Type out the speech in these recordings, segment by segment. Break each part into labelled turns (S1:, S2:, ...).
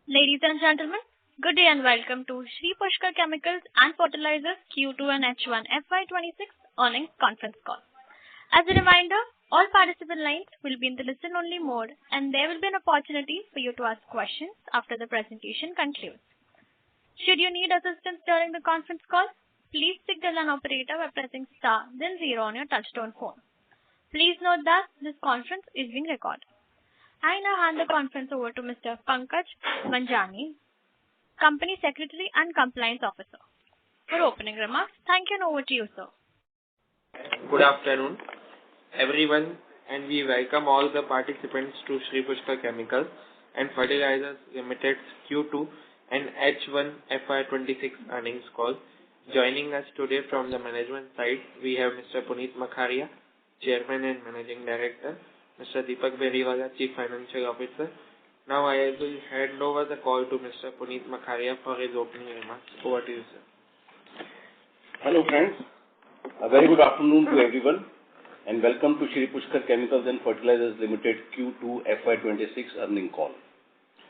S1: Ladies and gentlemen, good day and welcome to Shri Pushkar Chemicals and Fertilizers Q2 and H1 FY26 earnings conference call. As a reminder, all participant lines will be in the listen-only mode, and there will be an opportunity for you to ask questions after the presentation concludes. Should you need assistance during the conference call, please signal an operator by pressing star then zero on your touchtone phone. Please note that this conference is being recorded. I now hand the conference over to Mr. Pankaj Manjani, Company Secretary and Compliance Officer. For opening remarks, thank you and over to you, sir.
S2: Good afternoon, everyone, and we welcome all the participants to Shri Pushkar Chemicals and Fertilizers Limited's Q2 and H1 FY26 earnings call. Joining us today from the management side, we have Mr. Puneet Makharia, Chairman and Managing Director, Mr. Deepak Beriwala, Chief Financial Officer. Now I will hand over the call to Mr. Puneet Makharia for his opening remarks. Over to you, sir.
S3: Hello friends, a very good afternoon to everyone and welcome to Shri Pushkar Chemicals and Fertilizers Limited Q2 FY26 earning call.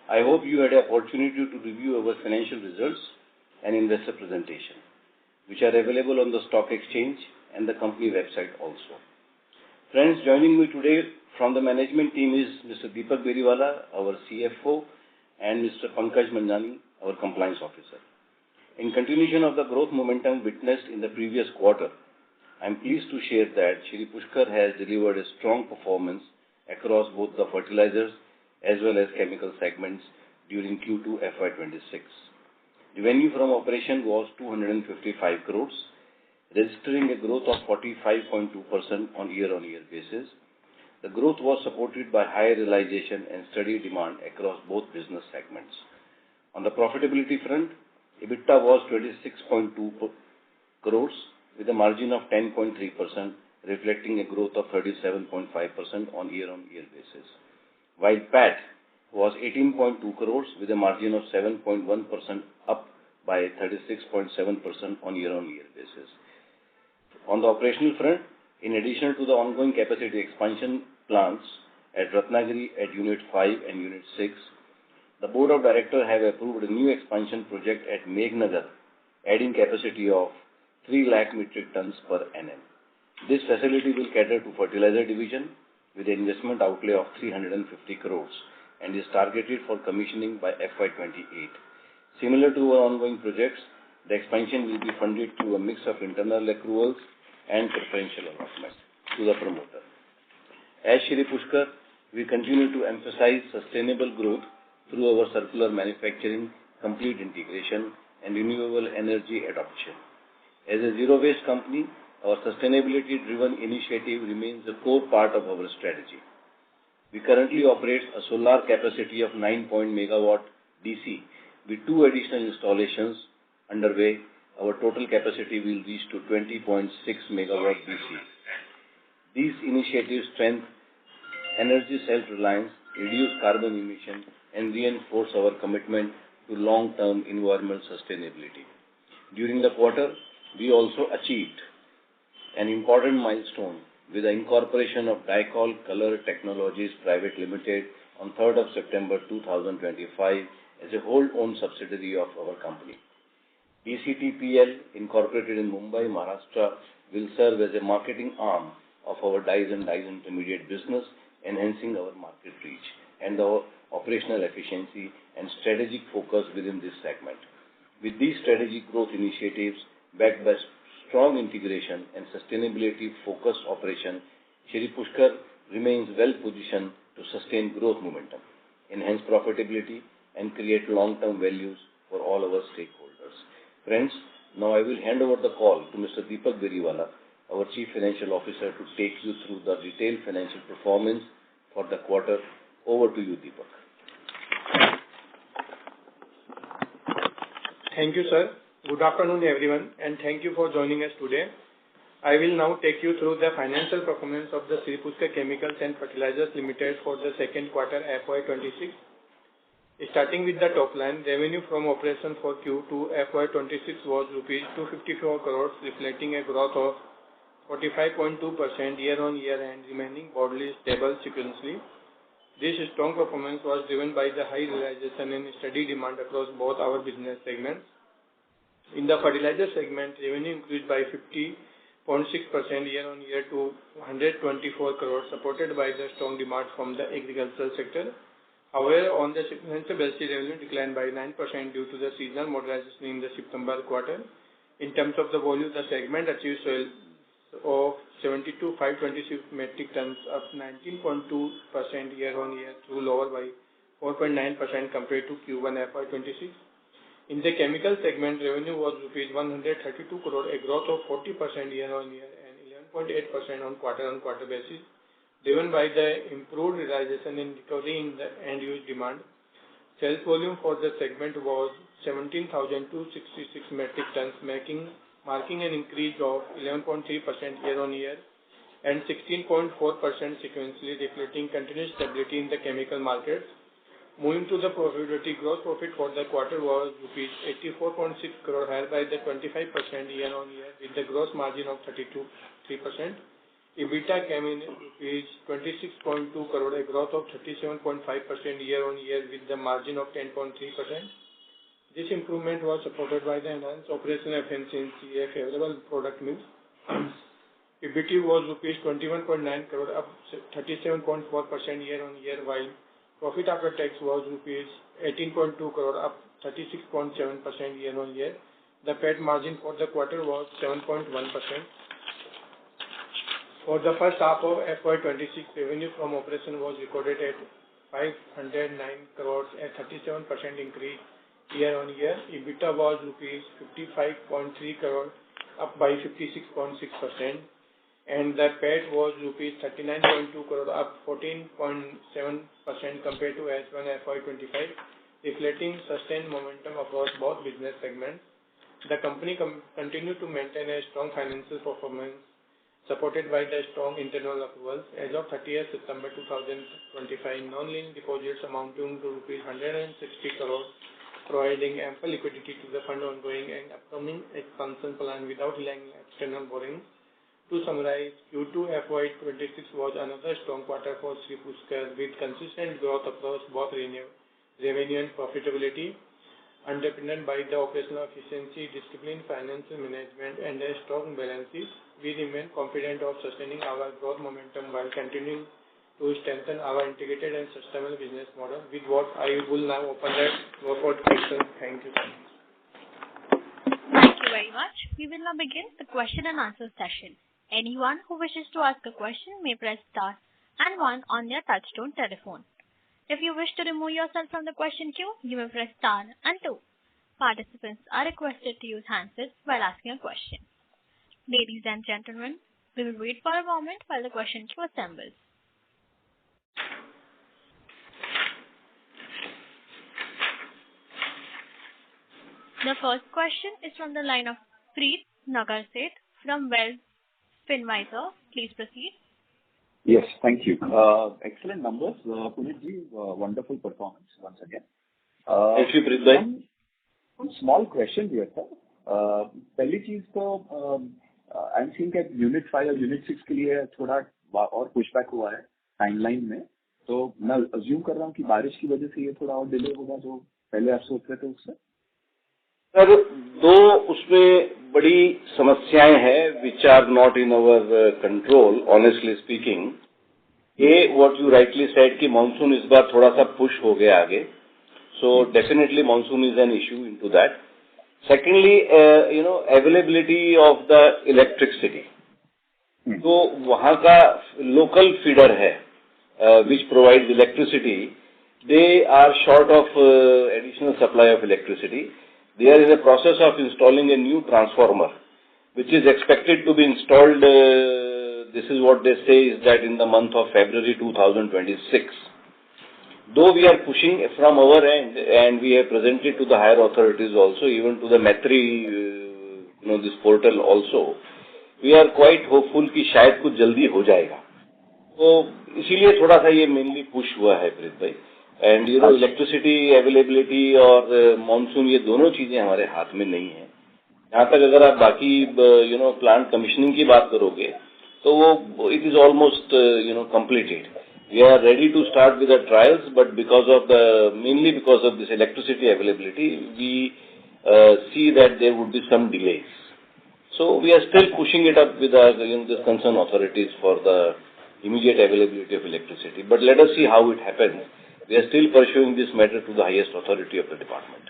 S3: I hope you had an opportunity to review our financial results and investor presentation, which are available on the stock exchange and the company website also. Friends, joining me today from the management team is Mr. Deepak Beriwala, our CFO, and Mr. Pankaj Manjani, our Compliance Officer. In continuation of the growth momentum witnessed in the previous quarter, I am pleased to share that Shri Pushkar has delivered a strong performance across both the fertilizers as well as chemical segments during Q2 FY26. Revenue from operation was 255 crores, registering a growth of 45.2% on year-on-year basis. The growth was supported by higher realization and steady demand across both business segments. On the profitability front, EBITDA was 26.2 crores with a margin of 10.3%, reflecting a growth of 37.5% on year-on-year basis, while PAT was 18.2 crores with a margin of 7.1%, up by 36.7% on year-on-year basis. On the operational front, in addition to the ongoing capacity expansion plans at Ratnagiri at Unit 5 and Unit 6, the Board of Directors have approved a new expansion project at Meghnagar, adding capacity of 3 lakh metric tons per annum. This facility will cater to fertilizer division with an investment outlay of 350 crores and is targeted for commissioning by FY28. Similar to our ongoing projects, the expansion will be funded through a mix of internal accruals and preferential allotment to the promoter. As Shri Pushkar, we continue to emphasize sustainable growth through our circular manufacturing, complete integration, and renewable energy adoption. As a zero-waste company, our sustainability-driven initiative remains a core part of our strategy. We currently operate a solar capacity of 9 MW DC with 2 additional installations underway. Our total capacity will reach to 20.6 MW DC. These initiatives strengthen energy self-reliance, reduce carbon emission, and reinforce our commitment to long-term environmental sustainability. During the quarter, we also achieved an important milestone with the incorporation of Dicol Color Technologies Private Limited on 3rd of September 2025 as a wholly-owned subsidiary of our company. DCTPL, incorporated in Mumbai, Maharashtra, will serve as a marketing arm of our dyes and dyes intermediate business, enhancing our market reach and our operational efficiency and strategic focus within this segment. With these strategic growth initiatives backed by strong integration and sustainability-focused operation, Shri Pushkar remains well positioned to sustain growth momentum, enhance profitability, and create long-term values for all our stakeholders. Friends, now I will hand over the call to Mr. Deepak Beriwala, our Chief Financial Officer, to take you through the detailed financial performance for the quarter. Over to you, Deepak.
S4: Thank you, sir. Good afternoon, everyone, and thank you for joining us today. I will now take you through the financial performance of the Shri Pushkar Chemicals and Fertilizers Limited for the second quarter FY26. Starting with the top line, revenue from operation for Q2 FY26 was rupees 254 crores, reflecting a growth of 45.2% year-on-year and remaining broadly stable sequentially. This strong performance was driven by the high realization and steady demand across both our business segments. In the fertilizer segment, revenue increased by 50.6% year-on-year to 124 crores, supported by the strong demand from the agricultural sector. However, on the sequential basis, revenue declined by 9% due to the seasonal moderation in the September quarter. In terms of the volume, the segment achieved sales of 72,526 metric tons, up 19.2% year-on-year, though lower by 4.9% compared to Q1 FY26. In the chemical segment, revenue was rupees 132 crore, a growth of 40% year-on-year and 11.8% on quarter-on-quarter basis, driven by the improved realization and recovery in the end-use demand. Sales volume for the segment was 17,266 metric tons, marking an increase of 11.3% year-on-year and 16.4% sequentially, reflecting continuous stability in the chemical markets. Moving to the profitability, gross profit for the quarter was rupees 84.6 crore, higher by the 25% year-on-year, with the gross margin of 32.3%. EBITDA came in rupees 26.2 crore, a growth of 37.5% year-on-year, with the margin of 10.3%. This improvement was supported by the enhanced operational efficiency, a favorable product mix. EBIT was rupees 21.9 crore, up 37.4% year-on-year, while profit after tax was rupees 18.2 crore, up 36.7% year-on-year. The PAT margin for the quarter was 7.1%. For the first half of FY26, revenue from operation was recorded at 509 crores, a 37% increase year-on-year. EBITDA was rupees 55.3 crore, up by 56.6%, and the PAT was rupees 39.2 crore, up 14.7% compared to H1 FY25, reflecting sustained momentum across both business segments. The company continued to maintain a strong financial performance, supported by the strong internal accruals. As of 30th September 2025, non-linked deposits amounting to rupees 160 crore, providing ample liquidity to the fund ongoing and upcoming expansion plan without relying on external borrowing. To summarize, Q2 FY26 was another strong quarter for Shree Pushkar, with consistent growth across both revenue and profitability, underpinned by the operational efficiency, disciplined financial management, and a strong balance sheet. We remain confident of sustaining our growth momentum while continuing to strengthen our integrated and sustainable business model. With what, I will now open the floor for questions. Thank you.
S1: Thank you very much. We will now begin the question and answer session. Anyone who wishes to ask a question may press star and one on their touchtone telephone. If you wish to remove yourself from the question queue, you may press star and two. Participants are requested to use handsets while asking a question. Ladies and gentlemen, we will wait for a moment while the question queue assembles. The first question is from the line of Preet Nagarset from Wealth Finvisor. Please proceed.
S5: Yes, thank you. Excellent numbers. Punit ji, wonderful performance once again.
S3: Thank you, Preet bhai.
S5: One small question here, sir. पहली चीज तो I am seeing कि unit 5 और unit 6 के लिए थोड़ा और pushback हुआ है टाइमलाइन में, तो मैं अज्यूम कर रहा हूँ कि बारिश की वजह से ये थोड़ा और डिले होगा जो पहले आप सोच रहे थे उससे।
S3: सर, दो उसमें बड़ी समस्याएं हैं which are not in our control, honestly speaking. ये व्हाट यू राइटली सेड कि मानसून इस बार थोड़ा सा पुश हो गया आगे, so definitely monsoon is an issue into that. Secondly, availability of the electricity. तो वहाँ का local feeder है, which provides electricity. They are short of additional supply of electricity. They are in the process of installing a new transformer, which is expected to be installed. This is what they say is that in the month of February 2026. Though we are pushing from our end and we have presented to the higher authorities also, even to the METRI, this portal also, we are quite hopeful कि शायद कुछ जल्दी हो जाएगा। तो इसीलिए थोड़ा सा ये mainly push हुआ है प्रीत भाई। And electricity availability और monsoon ये दोनों चीजें हमारे हाथ में नहीं है। यहाँ तक अगर आप बाकी plant commissioning की बात करोगे, तो वो it is almost completed. We are ready to start with the trials, but mainly because of this electricity availability, we see that there would be some delays. So we are still pushing it up with the concerned authorities for the immediate availability of electricity. But let us see how it happens. We are still pursuing this matter to the highest authority of the department.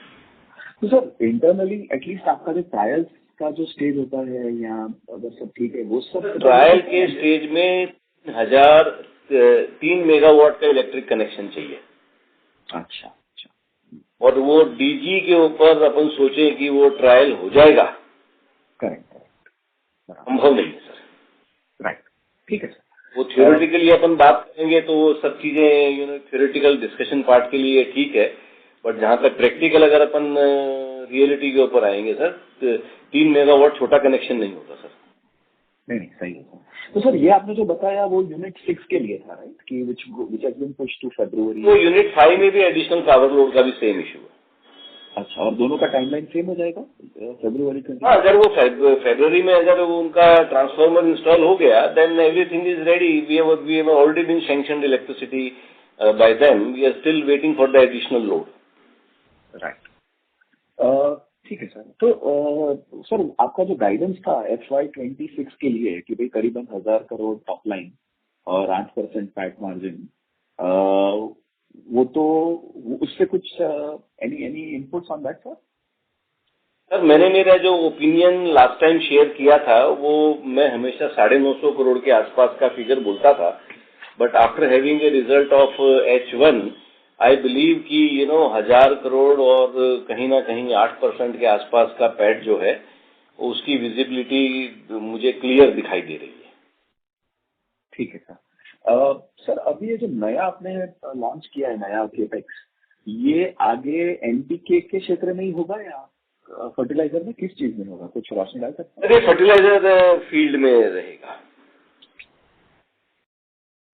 S5: तो sir internally at least आपका जो trials का जो stage होता है या अगर सब ठीक है वो सब
S3: ट्रायल के स्टेज में 3 मेगावाट का इलेक्ट्रिक कनेक्शन चाहिए।
S5: अच्छा अच्छा।
S3: और वो डीजी के ऊपर अपन सोचे कि वो ट्रायल हो जाएगा,
S5: करेक्ट
S3: संभव नहीं है सर।
S5: राइट, ठीक है सर।
S3: वो थ्योरेटिकली अपन बात करेंगे तो वो सब चीजें थ्योरेटिकल डिस्कशन पार्ट के लिए ठीक है, बट जहां तक प्रैक्टिकल अगर अपन रियलिटी के ऊपर आएंगे सर, 3 मेगावाट छोटा कनेक्शन नहीं होता सर।
S5: नहीं सही है सर। तो सर ये आपने जो बताया वो यूनिट 6 के लिए था, राइट, कि which has been pushed to February।
S3: वो यूनिट 5 में भी एडिशनल पावर लोड का भी सेम इशू है।
S5: अच्छा, और दोनों का टाइमलाइन सेम हो जाएगा February 20?
S3: हाँ, अगर वो फरवरी में अगर वो उनका ट्रांसफार्मर इंस्टॉल हो गया, then everything is ready. We have already been sanctioned electricity by them. We are still waiting for the additional load.
S5: Right, ठीक है सर। तो सर आपका जो गाइडेंस था FY26 के लिए कि भाई करीबन 1000 करोड़ टॉप लाइन और 8% पैट मार्जिन, वो तो उससे कुछ any inputs on that sir?
S3: Sir मैंने मेरा जो ओपिनियन लास्ट टाइम शेयर किया था वो मैं हमेशा 950 करोड़ के आसपास का फिगर बोलता था, but after having a result of H1 I believe कि 1000 करोड़ और कहीं ना कहीं 8% के आसपास का पैट जो है उसकी विजिबिलिटी मुझे क्लियर दिखाई दे रही है।
S5: ठीक है सर। सर अभी ये जो नया आपने लॉन्च किया है नया केपेक्स, ये आगे एनपीके के क्षेत्र में ही होगा या फर्टिलाइजर में, किस चीज में होगा, कुछ रोशनी डाल सकते हैं?
S3: अरे फर्टिलाइजर फील्ड में रहेगा।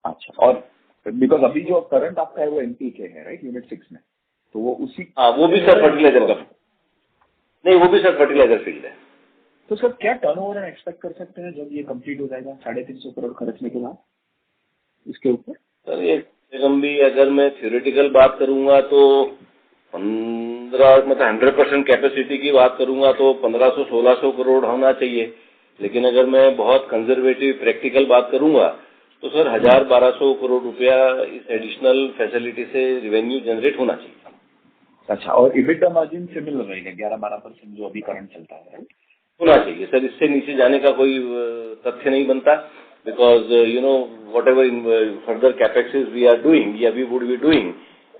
S5: अच्छा, और बिकॉज अभी जो करंट आपका है वो एनपीके है, राइट, यूनिट 6 में, तो वो उसी
S3: वो भी सर फर्टिलाइजर का नहीं, वो भी सर फर्टिलाइजर फील्ड है।
S5: तो सर क्या टर्नओवर एक्सपेक्ट कर सकते हैं जब ये कंप्लीट हो जाएगा 350 करोड़ खर्चने के बाद इसके ऊपर?
S3: सर ये निगम भी अगर मैं थ्योरेटिकल बात करूंगा तो 100% कैपेसिटी की बात करूंगा तो 1500-1600 करोड़ होना चाहिए, लेकिन अगर मैं बहुत कंजर्वेटिव प्रैक्टिकल बात करूंगा तो सर 1000-1200 करोड़ रुपया इस एडिशनल फैसिलिटी से रेवेन्यू जनरेट होना चाहिए।
S5: अच्छा, और इबिटा मार्जिन सिमिलर रहेगा 11-12% जो अभी करंट चलता है, राइट?
S3: होना चाहिए सर, इससे नीचे जाने का कोई तथ्य नहीं बनता, because whatever further capexes we are doing,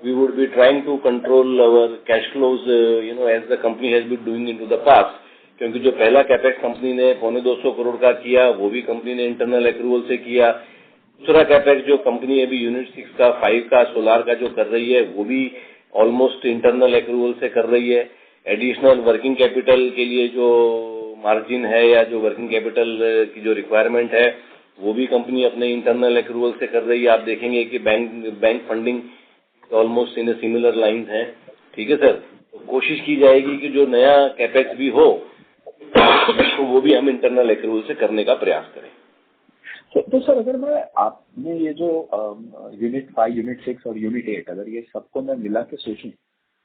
S3: we would be trying to control our cash flows, as the company has been doing into the past. क्योंकि जो पहला कैपेक्स कंपनी ने 250 करोड़ का किया वो भी कंपनी ने इंटरनल एक्रूवल से किया। दूसरा कैपेक्स जो कंपनी अभी यूनिट 6 का 5 का सोलार का जो कर रही है वो भी ऑलमोस्ट इंटरनल एक्रूवल से कर रही है। एडिशनल वर्किंग कैपिटल के लिए जो मार्जिन है या जो वर्किंग कैपिटल की जो रिक्वायरमेंट है वो भी कंपनी अपने इंटरनल एक्रूवल से कर रही है। आप देखेंगे कि bank funding almost in similar line है। ठीक है सर, तो कोशिश की जाएगी कि जो नया कैपेक्स भी हो तो वो भी हम इंटरनल एक्रूवल से करने का प्रयास करें।
S5: तो सर अगर मैं आपने ये जो यूनिट 5, यूनिट 6 और यूनिट 8 अगर ये सबको मैं मिला के सोचूं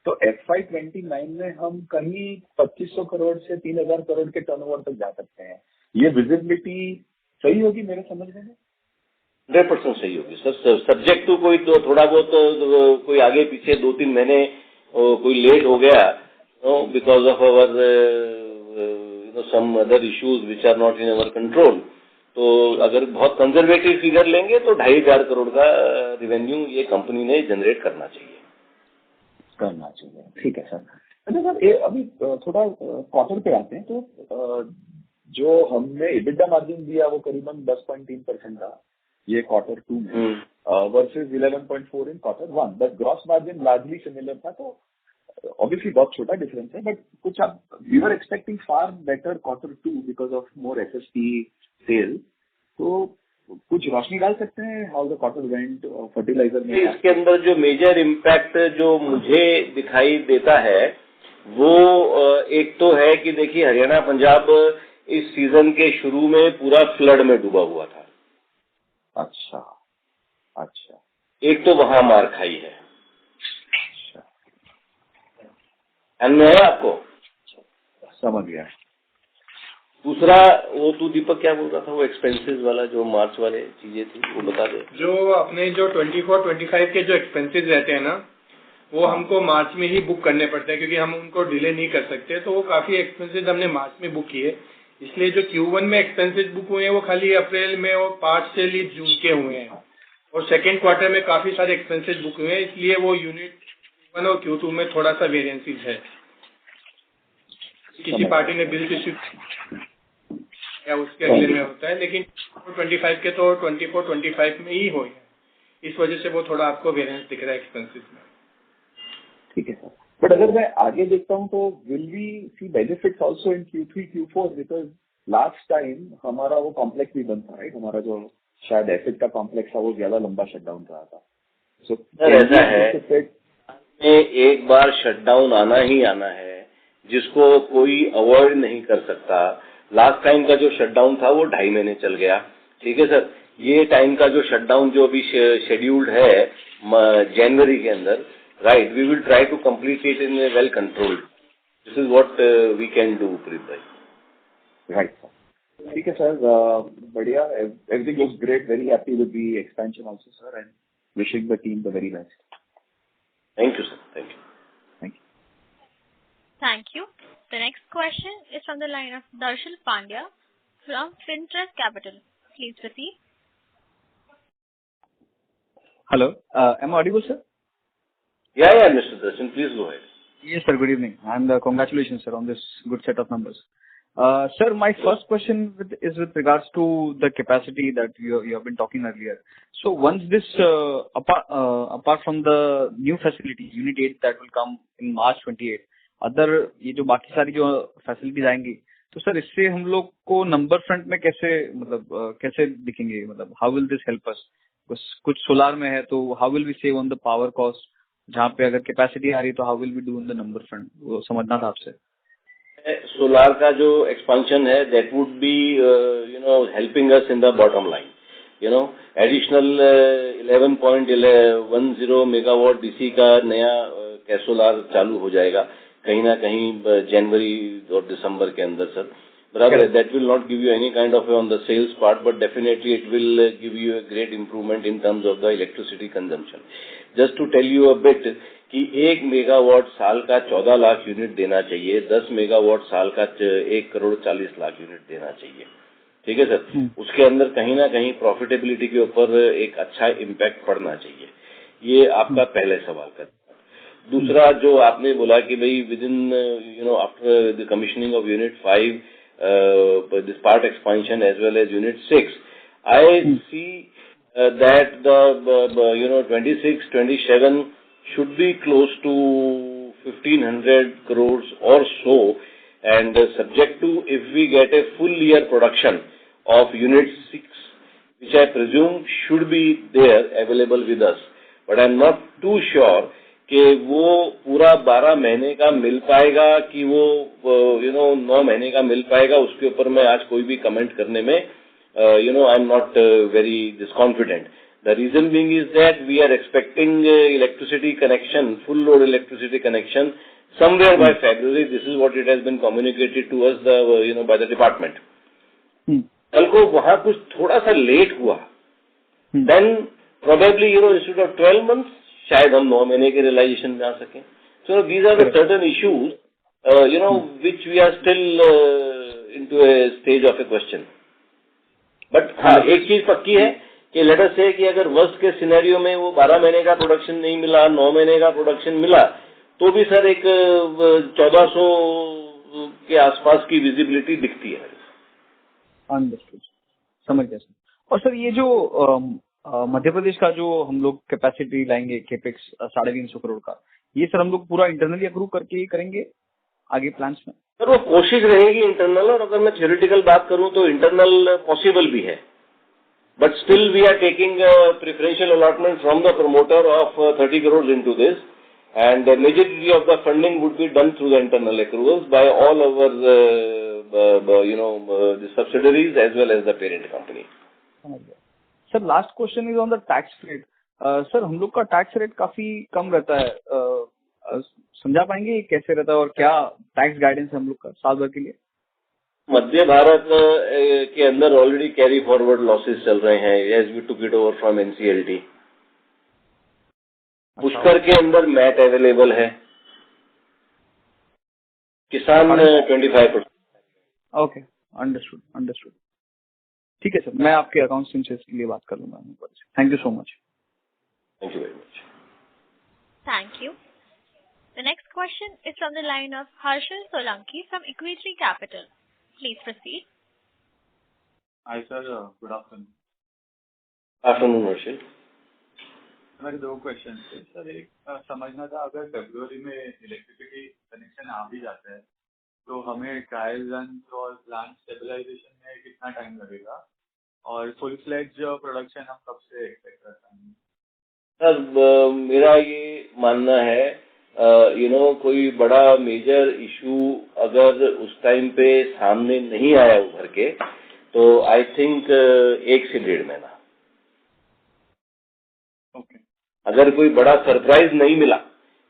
S5: तो FY29 में हम कहीं 2500 करोड़ से 3000 करोड़ के टर्नओवर तक जा सकते हैं। ये विजिबिलिटी सही होगी मेरे समझने में?
S3: 100% सही होगी सर, सब्जेक्ट टू कोई तो थोड़ा बहुत कोई आगे पीछे 2-3 महीने कोई लेट हो गया because of our some other issues which are not in our control, तो अगर बहुत कंजर्वेटिव फिगर लेंगे तो 2500 करोड़ का रेवेन्यू ये कंपनी ने जनरेट करना चाहिए।
S5: ठीक है सर। अच्छा सर, ये अभी थोड़ा क्वार्टर पे आते हैं तो जो हमने EBITDA मार्जिन दिया वो करीबन 10.3% था ये क्वार्टर 2 में versus 11.4 in quarter 1, but gross margin largely similar था। तो ऑब्वियसली बहुत छोटा डिफरेंस है, बट कुछ आप we were expecting far better quarter 2 because of more SSP sale, तो कुछ रोशनी डाल सकते हैं how the quarter went fertilizer में?
S3: इसके अंदर जो मेजर इम्पैक्ट जो मुझे दिखाई देता है वो एक तो है कि देखिए हरियाणा पंजाब इस सीजन के शुरू में पूरा फ्लड में डूबा हुआ था।
S5: अच्छा,
S3: एक तो वहां मार खाई है, में है आपको
S5: समझ गया।
S3: दूसरा वो तू दीपक क्या बोल रहा था, वो एक्सपेंसेस वाला जो मार्च वाले चीजें थी वो बता दे।
S4: जो अपने जो 24-25 के जो एक्सपेंसेस रहते हैं ना, वो हमको मार्च में ही बुक करने पड़ते हैं, क्योंकि हम उनको डिले नहीं कर सकते। तो वो काफी एक्सपेंसेस हमने मार्च में बुक किए, इसलिए जो Q1 में एक्सपेंसेस बुक हुए हैं वो खाली अप्रैल में और पार्ट से जून के हुए हैं, और सेकेंड क्वार्टर में काफी सारे एक्सपेंसेस बुक हुए हैं, इसलिए वो यूनिट Q1 और Q2 में थोड़ा सा वेरिएंसेस है। किसी पार्टी ने बिल इश्यू या उसके अगले में होता है, लेकिन 25 के तो 24-25 में ही हुए हैं, इस वजह से वो थोड़ा आपको वेरिएंस दिख रहा है एक्सपेंसेस में।
S5: ठीक है सर, बट अगर मैं आगे देखता हूँ तो will we see benefits also in Q3 Q4, because last time हमारा वो कॉम्प्लेक्स भी बंद था, राइट? हमारा जो शायद एसिड का कॉम्प्लेक्स था वो ज्यादा लंबा शटडाउन रहा था। सो
S3: ऐसा है, एक बार शटडाउन आना ही आना है, जिसको कोई अवॉइड नहीं कर सकता। लास्ट टाइम का जो शटडाउन था वो 2.5 महीने चल गया, ठीक है सर। ये टाइम का जो शटडाउन जो अभी शेड्यूल्ड है जनवरी के अंदर, right, we will try to complete it in well controlled. This is what we can do, Preet भाई।
S5: राइट सर, ठीक है सर, बढ़िया, everything looks great, very happy with the expansion also sir, and wishing the team the very best.
S3: Thank you sir, thank you.
S1: Thank you. The next question is from the line of Darshil Pandya from Fintrust Capital. Please proceed.
S6: Hello, am I audible, sir?
S3: Yeah, Mr. Darshan, please go ahead.
S6: Yes, sir. Good evening, and congratulations, sir, on this good set of numbers. Sir, my first question is with regards to the capacity that you have been talking earlier. So once this, apart from the new facility, Unit 8, that will come in March 28, other ये जो बाकी सारी जो facilities आएंगी, तो sir इससे हम लोग को नंबर फ्रंट में कैसे, मतलब कैसे दिखेंगे, मतलब how will this help us? कुछ सोलार में है तो how will we save on the power cost, जहाँ पे अगर कैपेसिटी आ रही है तो how will we do in the number front, वो समझना था आपसे।
S3: सोलार का जो एक्सपांशन है that would be helping us in the bottom line, additional 11.10 megawatt DC का नया सोलार चालू हो जाएगा कहीं ना कहीं जनवरी और दिसंबर के अंदर सर, बराबर है। That will not give you any kind of on the sales part, but definitely it will give you a great improvement in terms of the electricity consumption. Just to tell you a bit कि 1 megawatt साल का 14 lakh unit देना चाहिए, 10 megawatt साल का 1,40,00,000 unit देना चाहिए, ठीक है सर। उसके अंदर कहीं ना कहीं प्रॉफिटेबिलिटी के ऊपर एक अच्छा इम्पैक्ट पड़ना चाहिए। ये आपका पहले सवाल का। दूसरा जो आपने बोला कि भाई within after the commissioning of unit 5 this part expansion as well as unit 6, I see that the 26-27 should be close to 1,500 crores or so, and subject to if we get a full year production of unit 6, which I presume should be there available with us, but I am not too sure कि वो पूरा 12 महीने का मिल पाएगा कि वो 9 महीने का मिल पाएगा, उसके ऊपर मैं आज कोई भी कमेंट करने में I am not very disconfident. The reason being is that we are expecting electricity connection, full load electricity connection somewhere by February. This is what it has been communicated to us by the department. कल को वहां कुछ थोड़ा सा late हुआ, then probably instead of 12 months शायद हम 9 महीने के रियलाइजेशन में आ सकें. So these are the certain issues which we are still into a stage of a question. But हाँ, एक चीज पक्की है कि लेट अस से कि अगर वर्स्ट के सिनेरियो में वो 12 महीने का प्रोडक्शन नहीं मिला, 9 महीने का प्रोडक्शन मिला, तो भी सर एक 1400 के आसपास की विजिबिलिटी दिखती है.
S6: अंडरस्टूड, समझ गया सर. और सर ये जो मध्य प्रदेश का जो हम लोग कैपेसिटी लाएंगे केपेक्स 350 करोड़ का, ये सर हम लोग पूरा इंटरनली अप्रूव करके ही करेंगे आगे प्लान्स में?
S3: सर वो कोशिश रहेगी इंटरनल, और अगर मैं थ्योरेटिकल बात करूं तो इंटरनल पॉसिबल भी है. But still we are taking preferential allotment from the promoter of 30 crores into this, and the majority of the funding would be done through the internal accruals by all our the subsidiaries as well as the parent company.
S6: Sir, last question is on the tax rate. Sir हम लोग का tax rate काफी कम रहता है, समझा पाएंगे ये कैसे रहता है और क्या टैक्स गाइडेंस है हम लोग का साल भर के लिए?
S3: मध्य भारत के अंदर ऑलरेडी कैरी फॉरवर्ड लॉसेस चल रहे हैं as we took it over from NCLT. Pushkar के अंदर मैट अवेलेबल है, किसान 25%।
S6: Okay, understood understood. ठीक है सर, मैं आपके अकाउंट टीम से इसके लिए बात कर लूंगा। Thank you so much.
S3: Thank you very much.
S1: Thank you. The next question is from the line of Harshal Solanki from Equitree Capital. Please proceed.
S7: Hi sir, good afternoon.
S3: Afternoon Harshal.
S7: मेरे दो question थे sir. एक समझना था, अगर फरवरी में electricity connection आ भी जाता है तो हमें ट्रायल रन और प्लांट स्टेबलाइजेशन में कितना टाइम लगेगा, और फुल फ्लेज प्रोडक्शन हम कब से एक्सपेक्ट कर पाएंगे?
S3: सर मेरा ये मानना है कोई बड़ा मेजर इशू अगर उस टाइम पे सामने नहीं आया उभर के, तो आई थिंक 1 से 1.5 महीना।
S7: ओके।
S3: अगर कोई बड़ा सरप्राइज नहीं मिला,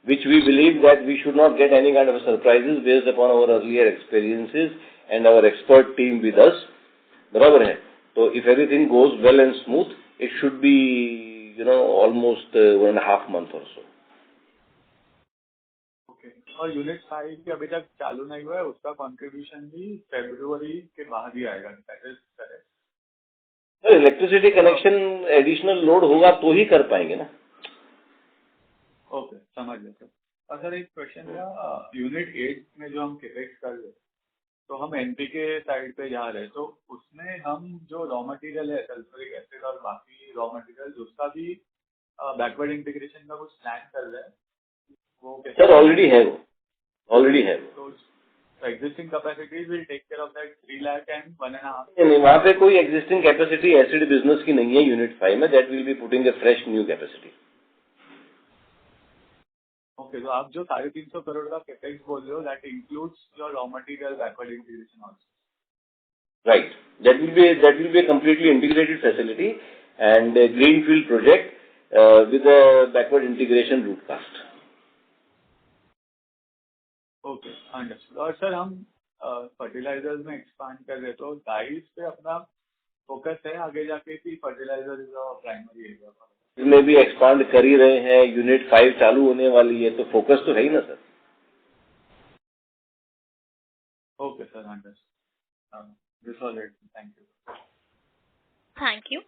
S3: which we believe that we should not get any kind of surprises based upon our earlier experiences and our expert team with us, बराबर है? तो if everything goes well and smooth, it should be almost 1.5 months or so.
S7: Okay. और unit 5 की अभी तक चालू नहीं हुआ है, उसका कंट्रीब्यूशन भी फरवरी के बाद ही आएगा, that is correct?
S3: Sir electricity connection additional load होगा तो ही कर पाएंगे ना।
S7: ओके, समझ गया सर। और सर एक क्वेश्चन था, यूनिट 8 में जो हम कैपेक्स कर रहे हैं, तो हम एनपीके साइड पे जा रहे हैं, तो उसमें हम जो रॉ मटेरियल है सल्फ्यूरिक एसिड और बाकी रॉ मटेरियल, उसका भी बैकवर्ड इंटीग्रेशन का कुछ प्लान कर रहे हैं? वो
S3: सर ऑलरेडी है वो।
S7: तो existing capacities will take care of that 3 lakh and 1.5?
S3: नहीं, वहाँ पे कोई एग्जिस्टिंग कैपेसिटी एसिड बिजनेस की नहीं है यूनिट 5 में। That will be putting a fresh new capacity.
S7: Okay, तो आप जो 350 करोड़ का कैपेक्स बोल रहे हो, that includes your raw material backward integration also?
S3: Right. That will be a completely integrated facility and a greenfield project with a backward integration route cast.
S7: Okay, understood. और sir हम fertilisers में expand कर रहे, तो dice पे अपना focus है आगे जाके कि fertilizer is a primary area?
S3: इसमें भी एक्सपांड कर ही रहे हैं, यूनिट 5 चालू होने वाली है, तो फोकस तो है ही ना sir.
S7: Okay sir, understood. This was it, thank you.
S1: Thank you.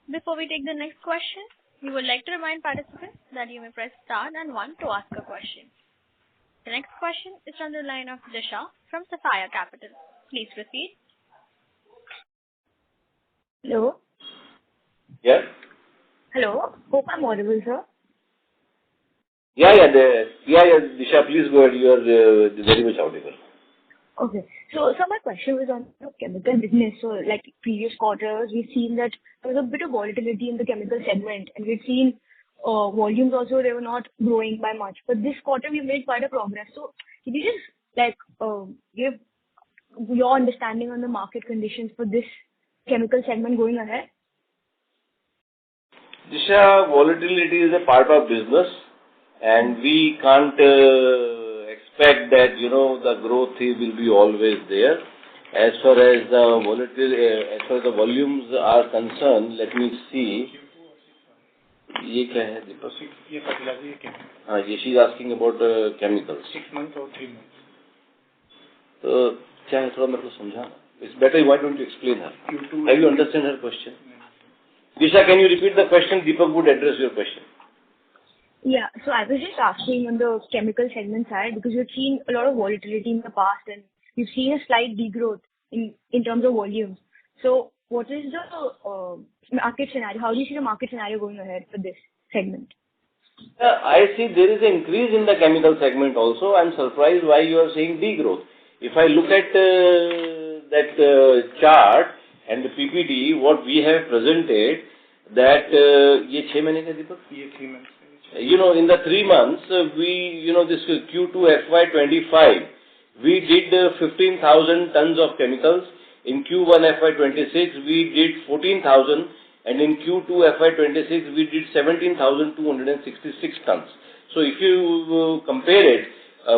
S1: Before we take the next question, we would like to remind participants that you may press star and 1 to ask a question. The next question is from the line of Disha from Sapphire Capital. Please proceed.
S8: Hello.
S3: Yeah.
S8: Hello. Hope I'm audible, sir.
S3: Yeah. Disha, please go ahead. You are very much audible.
S8: Okay. So my question was on the chemical business. So, like previous quarters, we've seen that there was a bit of volatility in the chemical segment, and we've seen volumes also, they were not growing by much. But this quarter, we made quite a progress. So, can you just give your understanding on the market conditions for this chemical segment going ahead?
S3: Disha, volatility is a part of business, and we can't expect that the growth will be always there. As far as the volatility, as far as the volumes are concerned, let me see. ये क्या है दीपक?
S4: ये fertiliser क्या है?
S3: हाँ, ये she is asking about chemicals.
S4: 6 months और 3 months.
S3: तो क्या है, थोड़ा मेरे को समझाना। It's better why don't you explain her? Have you understand her question? Disha, can you repeat the question? Deepak would address your question.
S8: Yeah. So I was just asking on the chemical segment side, because we've seen a lot of volatility in the past, and we've seen a slight degrowth in terms of volumes. So what is the market scenario? How do you see the market scenario going ahead for this segment?
S3: I see there is an increase in the chemical segment also. I'm surprised why you are saying degrowth. If I look at that chart and the PPT, what we have presented, that ये 6 महीने का दीपक?
S4: ये 3 months.
S3: In the 3 months, we, this Q2 FY25, we did 15,000 tons of chemicals. In Q1 FY26, we did 14,000, and in Q2 FY26 we did 17,266 tons. So if you compare it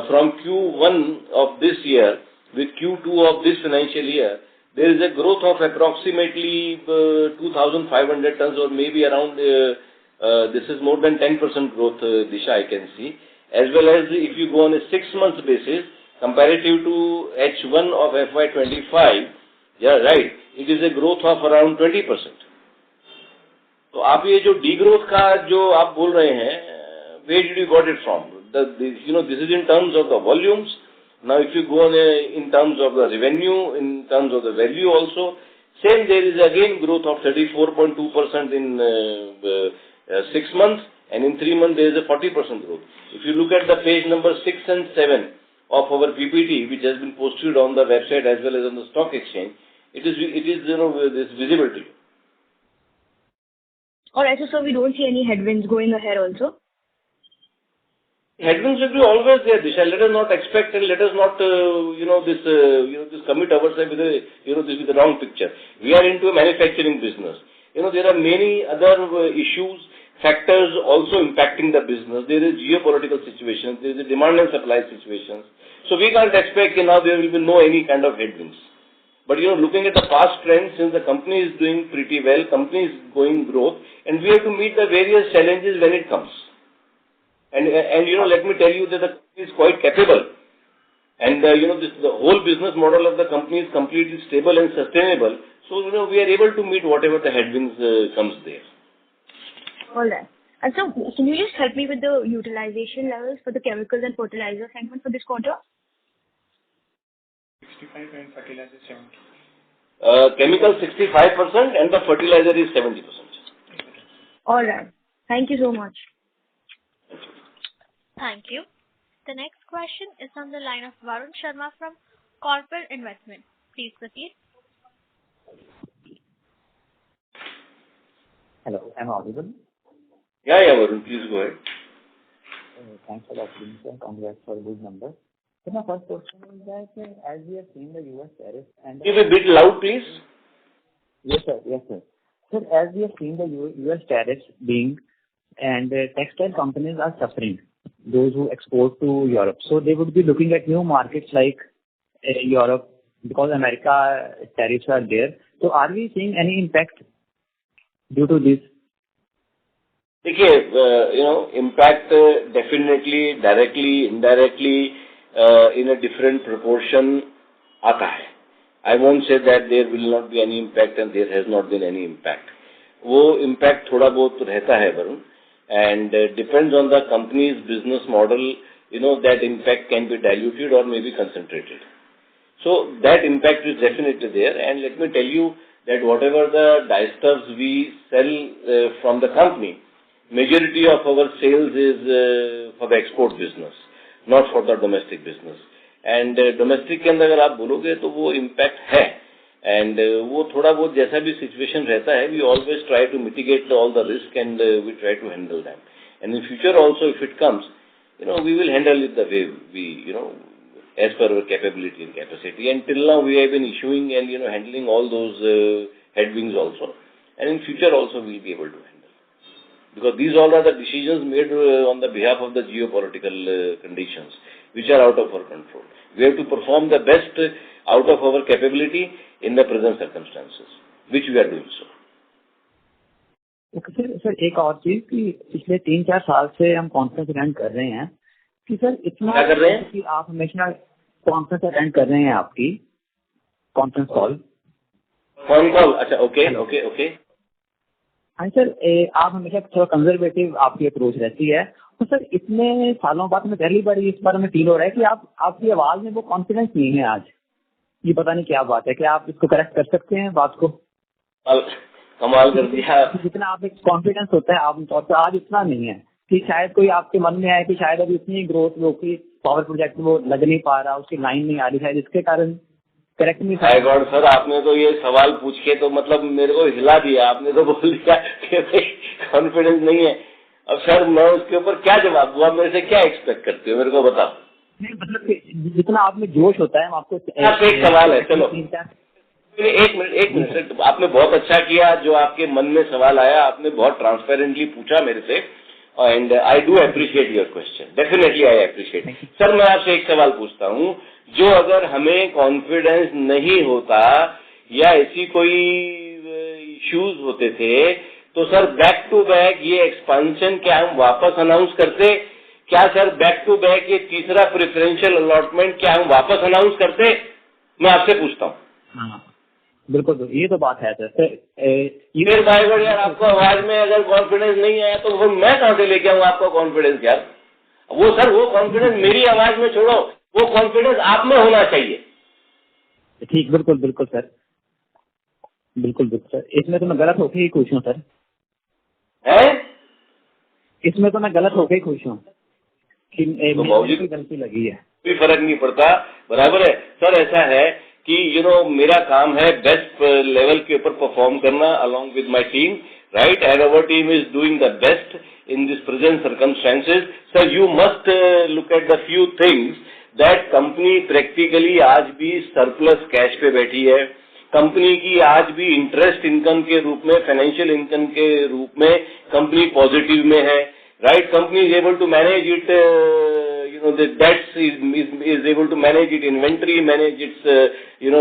S3: from Q1 of this year with Q2 of this financial year, there is a growth of approximately 2,500 tons, or maybe around, this is more than 10% growth, Disha, I can see. As well as if you go on a 6-month basis, comparative to H1 of FY25, yeah, right, it is a growth of around 20%. तो आप ये जो degrowth का जो आप बोल रहे हैं, where did you got it from? This is in terms of the volumes. Now, if you go on in terms of the revenue, in terms of the value also, same, there is again growth of 34.2% in 6 months, and in 3 months there is a 40% growth. If you look at the page number 6 and 7 of our PPT, which has been posted on the website as well as on the stock exchange, it is this visible to you.
S8: Alright, so we don't see any headwinds going ahead also?
S3: Headwinds will be always there, Disha. Let us not expect and let us not, this commit ourselves with with the wrong picture. We are into a manufacturing business. There are many other issues, factors also impacting the business. There is geopolitical situations, there is a demand and supply situations. So we can't expect now there will be no any kind of headwinds. But looking at the past trends, since the company is doing pretty well, company is going growth, and we have to meet the various challenges when it comes. And let me tell you that the company is quite capable. And, the whole business model of the company is completely stable and sustainable. So, we are able to meet whatever the headwinds comes there.
S8: All right. And so, can you just help me with the utilization levels for the chemicals and fertilizer segment for this quarter?
S4: 65 and fertilizer 70.
S3: Chemical 65% and the fertilizer is 70%.
S8: All right. Thank you so much.
S1: Thank you. The next question is on the line of Varun Sharma from Corporate Investment. Please proceed.
S9: Hello, am I audible?
S3: Yeah, Varun, please go ahead.
S9: Thanks for the opportunity and congrats for a good number. So my first question is that as we have seen the US tariffs and...
S3: Give a bit loud, please.
S9: Yes, sir. Yes, sir. So as we have seen the US tariffs being, and textile companies are suffering, those who export to Europe. So they would be looking at new markets like Europe because America tariffs are there. So are we seeing any impact due to this?
S3: Okay, impact definitely, directly, indirectly, in a different proportion आता है. I won't say that there will not be any impact and there has not been any impact. वो impact थोड़ा बहुत रहता है, Varun. And depends on the company's business model, that impact can be diluted or maybe concentrated. So that impact is definitely there. And let me tell you that whatever the dyestuffs we sell from the company, majority of our sales is for the export business, not for the domestic business. And domestic के अंदर अगर आप बोलोगे तो वो impact है. And वो थोड़ा बहुत जैसा भी situation रहता है, we always try to mitigate all the risk and we try to handle them. And in future also, if it comes, we will handle it the way we, as per our capability and capacity. And till now, we have been issuing and handling all those headwinds also. And in future also, we will be able to handle. Because these all are the decisions made on the behalf of the geopolitical conditions, which are out of our control. We have to perform the best out of our capability in the present circumstances, which we are doing so.
S9: Okay, sir, एक और चीज कि पिछले 3-4 साल से हम conference attend कर रहे हैं कि सर इतना
S3: क्या कर रहे हैं
S9: कि आप हमेशा कॉन्फ्रेंस अटेंड कर रहे हैं आपकी कॉन्फ्रेंस कॉल
S3: अच्छा ओके
S9: हाँ सर आप हमेशा थोड़ा कंजर्वेटिव आपकी अप्रोच रहती है तो सर इतने सालों बाद में पहली बार इस बार हमें फील हो रहा है कि आपकी आवाज में वो कॉन्फिडेंस नहीं है आज. ये पता नहीं क्या बात है. क्या आप इसको करेक्ट कर सकते हैं बात को?
S3: कमाल कर दिया.
S9: जितना आप एक कॉन्फिडेंस होता है आमतौर पर आज इतना नहीं है कि शायद कोई आपके मन में आए कि शायद अभी इतनी ग्रोथ वो की पावर प्रोजेक्ट वो लग नहीं पा रहा, उसकी लाइन नहीं आ रही, शायद इसके कारण करेक्ट नहीं. हाय गॉड
S3: सर, आपने तो ये सवाल पूछ के तो मतलब मेरे को हिला दिया. आपने तो बोल दिया कि कॉन्फिडेंस नहीं है. अब सर मैं उसके ऊपर क्या जवाब दूँ? आप मेरे से क्या एक्सपेक्ट करते हो, मेरे को बताओ.
S9: नहीं मतलब जितना आप में जोश होता है आपको
S3: एक सवाल है. चलो एक मिनट सर, आपने बहुत अच्छा किया, जो आपके मन में सवाल आया आपने बहुत ट्रांसपेरेंटली पूछा मेरे से, and I do appreciate your question, definitely I appreciate. Sir मैं आपसे एक सवाल पूछता हूँ, जो अगर हमें कॉन्फिडेंस नहीं होता या ऐसी कोई इश्यूज होते थे तो सर बैक टू बैक ये एक्सपेंशन क्या हम वापस अनाउंस करते? क्या सर बैक टू बैक ये तीसरा प्रेफरेंशियल अलॉटमेंट क्या हम वापस अनाउंस करते? मैं आपसे पूछता हूँ।
S9: हाँ बिल्कुल, ये तो बात है सर।
S3: फिर भाई यार आपको आवाज में अगर कॉन्फिडेंस नहीं आया तो वो मैं कहाँ से लेके आऊँ आपका कॉन्फिडेंस यार? वो सर वो कॉन्फिडेंस मेरी आवाज में छोड़ो, वो कॉन्फिडेंस आप में होना चाहिए।
S9: ठीक, बिल्कुल बिल्कुल सर, बिल्कुल सर। इसमें तो मैं गलत होके ही खुश हूँ सर। इसमें तो मैं गलत होके ही खुश हूँ कि मुझे गलती लगी है।
S3: कोई फर्क नहीं पड़ता, बराबर है सर। ऐसा है कि मेरा काम है बेस्ट लेवल के ऊपर परफॉर्म करना along with my team, right? And our team is doing the best in this present circumstances. Sir, you must look at the few things that company practically आज भी surplus cash पे बैठी है, company की आज भी interest income के रूप में, फाइनेंशियल इनकम के रूप में कंपनी पॉजिटिव में है, right? Company is able to manage it, the debts is able to manage its inventory, manage its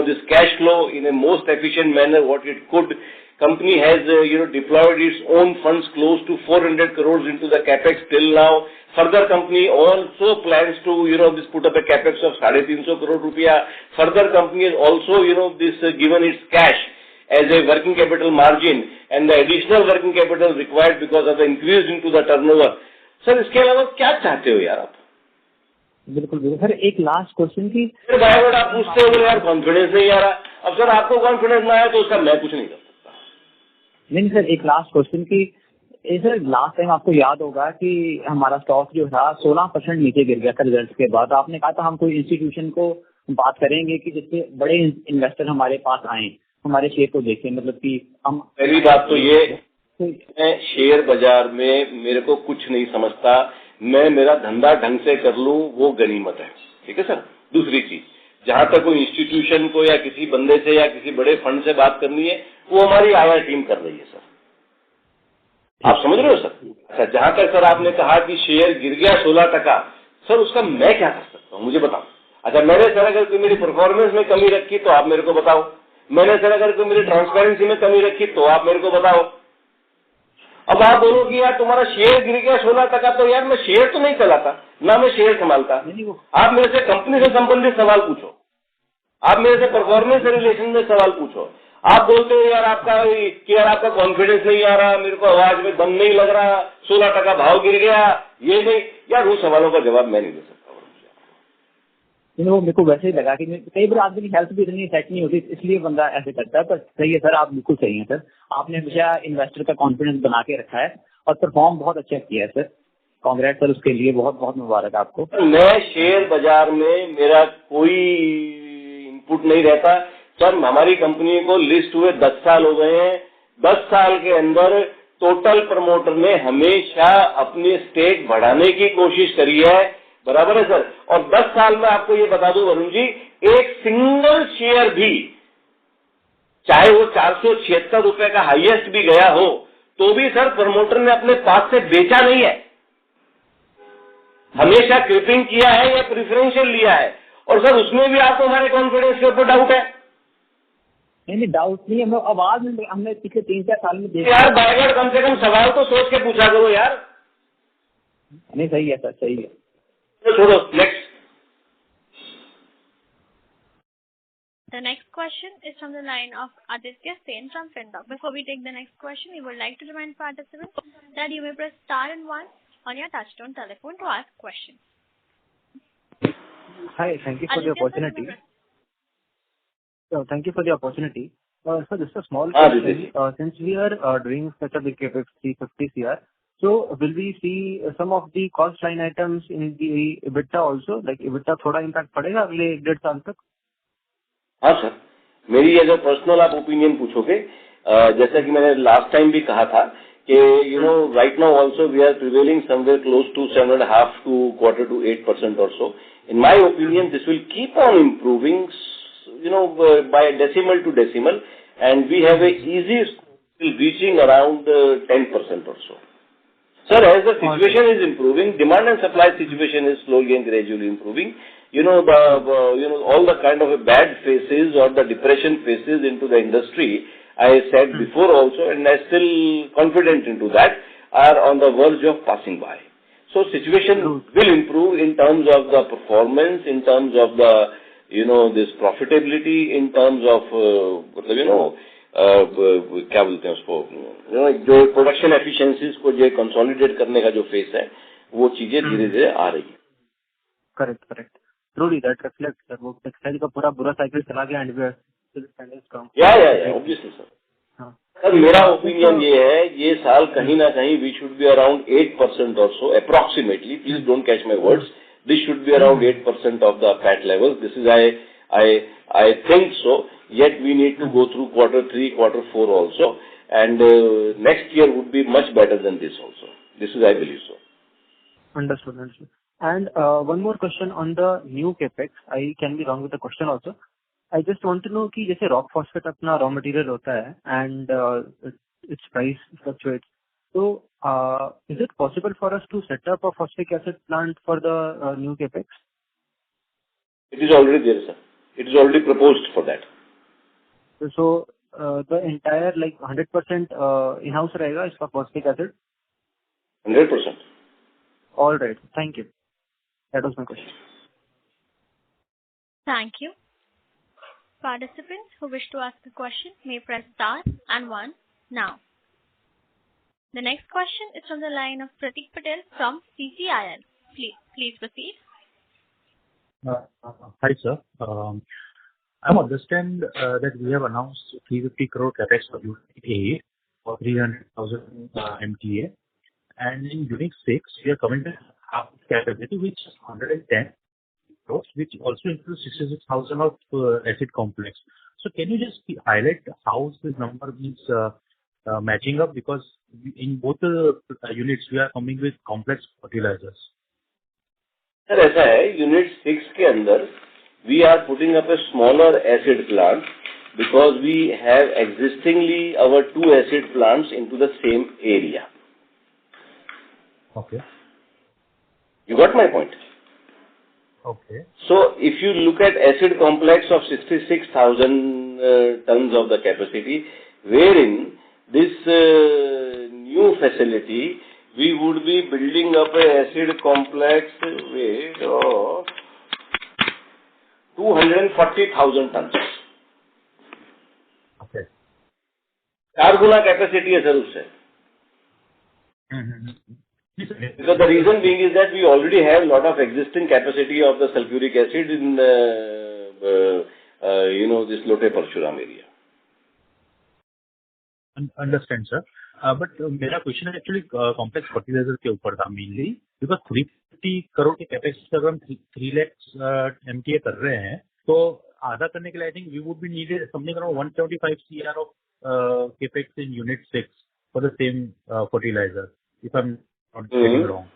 S3: this cash flow in a most efficient manner what it could. Company has deployed its own funds close to 400 crores into the capex till now. Further, company also plans to this put up a capex of 350 crore rupiah. Further, company has also this given its cash as a working capital margin and the additional working capital required because of the increase into the turnover. Sir इसके अलावा क्या चाहते हो यार आप?
S9: बिल्कुल बिल्कुल sir. एक लास्ट क्वेश्चन की
S3: आप पूछते हो यार कॉन्फिडेंस नहीं आ रहा। अब सर आपको कॉन्फिडेंस ना आया तो उसका मैं कुछ नहीं कर सकता।
S9: नहीं सर, एक लास्ट क्वेश्चन की सर, लास्ट टाइम आपको याद होगा कि हमारा स्टॉक जो था 16% नीचे गिर गया था रिजल्ट के बाद। आपने कहा था हम कोई इंस्टीट्यूशन को बात करेंगे कि जिससे बड़े इन्वेस्टर हमारे पास आए, हमारे शेयर को देखें, मतलब कि हम।
S3: पहली बात तो ये, मैं शेयर बाजार में मेरे को कुछ नहीं समझता, मैं मेरा धंधा ढंग से कर लूं वो गनीमत है, ठीक है सर। दूसरी चीज, जहां तक कोई इंस्टीट्यूशन को या किसी बंदे से या किसी बड़े फंड से बात करनी है वो हमारी आईआर टीम कर रही है सर, आप समझ रहे हो सर। अच्छा, जहां तक सर आपने कहा कि शेयर गिर गया 16%, सर उसका मैं क्या कर सकता हूँ मुझे बताओ। अच्छा, मैंने सर अगर कोई मेरी परफॉर्मेंस में कमी रखी तो आप मेरे को बताओ, मैंने सर अगर कोई मेरी ट्रांसपेरेंसी में कमी रखी तो आप मेरे को बताओ। अब आप बोलो कि यार तुम्हारा शेयर गिर गया 16%, तो यार मैं शेयर तो नहीं चलाता, ना मैं शेयर संभालता। आप मेरे से कंपनी से संबंधित सवाल पूछो, आप मेरे से परफॉर्मेंस से रिलेशन में सवाल पूछो। आप बोलते हो यार आपका कॉन्फिडेंस नहीं आ रहा, मेरे को आवाज में दम नहीं लग रहा, 16% भाव गिर गया, ये नहीं यार, उन सवालों का जवाब मैं नहीं दे सकता।
S9: वो मेरे को वैसे ही लगा कि कई बार आदमी की हेल्थ भी इतनी सेट नहीं होती, इसलिए बंदा ऐसे करता है। पर सही है सर, आप बिल्कुल सही हैं सर। आपने हमेशा इन्वेस्टर का कॉन्फिडेंस बना के रखा है और परफॉर्म बहुत अच्छा किया है सर। कांग्रेस सर, उसके लिए बहुत बहुत मुबारक आपको।
S3: मैं शेयर बाजार में मेरा कोई इनपुट नहीं रहता सर। हमारी कंपनी को लिस्ट हुए 10 साल हो गए हैं। 10 साल के अंदर टोटल प्रमोटर ने हमेशा अपनी स्टेक बढ़ाने की कोशिश करी है, बराबर है सर। और 10 साल में आपको ये बता दूं वरुण जी, एक सिंगल शेयर भी, चाहे वो 476 रुपए का हाईएस्ट भी गया हो, तो भी सर प्रमोटर ने अपने पास से बेचा नहीं है, हमेशा क्रिपिंग किया है या प्रिफरेंशियल लिया है। और सर उसमें भी आपको हमारे कॉन्फिडेंस के ऊपर डाउट है?
S9: नहीं डाउट नहीं है, आवाज में हमने पिछले 3-4 साल में देखा
S3: यार। बाइगर कम से कम सवाल तो सोच के पूछा करो यार।
S9: नहीं सही है सर, सही है।
S3: छोड़ो, next.
S1: The next question is from the line of Aditya Sen from Findoc. Before we take the next question, we would like to remind participants that you may press star and 1 on your touchtone telephone to ask questions.
S10: Hi, thank you for the opportunity. Thank you for the opportunity. So just a small question. Since we are doing such a big capex, 350 CR, so will we see some of the cost line items in the EBITDA also? Like EBITDA थोड़ा impact पड़ेगा अगले 1.5 साल तक?
S3: हाँ sir, मेरी अगर personal आप opinion पूछोगे, जैसा कि मैंने लास्ट टाइम भी कहा था कि right now also we are prevailing somewhere close to 7.5 to 8% or so. In my opinion, this will keep on improving by decimal to decimal, and we have a easy score reaching around 10% or so. Sir, as the situation is improving, demand and supply situation is slowly and gradually improving. All the kind of bad phases or the depression phases into the industry, I said before also, and I'm still confident into that, are on the verge of passing by. So situation will improve in terms of the performance, in terms of the, this profitability, in terms of, क्या बोलते हैं उसको, जो production efficiencies को जो consolidate करने का जो फेस है, वो चीजें धीरे धीरे आ रही है.
S10: Correct. Truly, that reflects that वो टेक्सटाइल का पूरा बुरा साइकिल चला गया and we are still standing strong.
S3: Yeah, obviously, sir. Sir मेरा ओपिनियन ये है, ये साल कहीं ना कहीं वी शुड बी अराउंड 8% और so approximately. Please don't catch my words. This should be around 8% of the PAT level. This is I think so. Yet we need to go through Q3, Q4 also, and next year would be much better than this also. This is, I believe so.
S10: Understood. And one more question on the new capex. I can be wrong with the question also. I just want to know कि जैसे rock phosphate अपना raw material होता है and its price fluctuates. So is it possible for us to set up a phosphoric acid plant for the new capex?
S3: It is already there, sir. It is already proposed for that.
S10: So the entire 100% in-house रहेगा इसका phosphoric acid?
S3: 100%.
S10: All right. Thank you. That was my question.
S1: Thank you. Participants who wish to ask a question may press star and 1 now. The next question is from the line of Pratik Patel from CCIL. Please proceed.
S11: Hi, sir. I understand that we have announced 350 crore capex for Unit 8 for 300,000 MTA, and in Unit 6 we are coming to half capacity, which is 110 crores, which also includes 66,000 of acid complex. So can you just highlight how this number is matching up, because in both the units we are coming with complex fertilizers.
S3: Sir, ऐसा है, Unit 6 के अंदर we are putting up a smaller acid plant because we have existingly our 2 acid plants into the same area.
S11: Okay.
S3: You got my point?
S11: Okay.
S3: So if you look at acid complex of 66,000 tons of the capacity, wherein this new facility, we would be building up a acid complex weight of 240,000 tons.
S11: Okay.
S3: 4 Guna capacity है sir उससे. Because the reason being is that we already have a lot of existing capacity of the sulfuric acid in this Lote Parshuram area.
S11: Understand, sir. But मेरा question actually complex fertiliser के ऊपर था mainly, because 350 crore के capex अगर हम 3 lakh MTA कर रहे हैं, तो आधा करने के लिए I think we would be needed something around 175 CR of capex in unit 6 for the same fertilizer, if I am not getting wrong.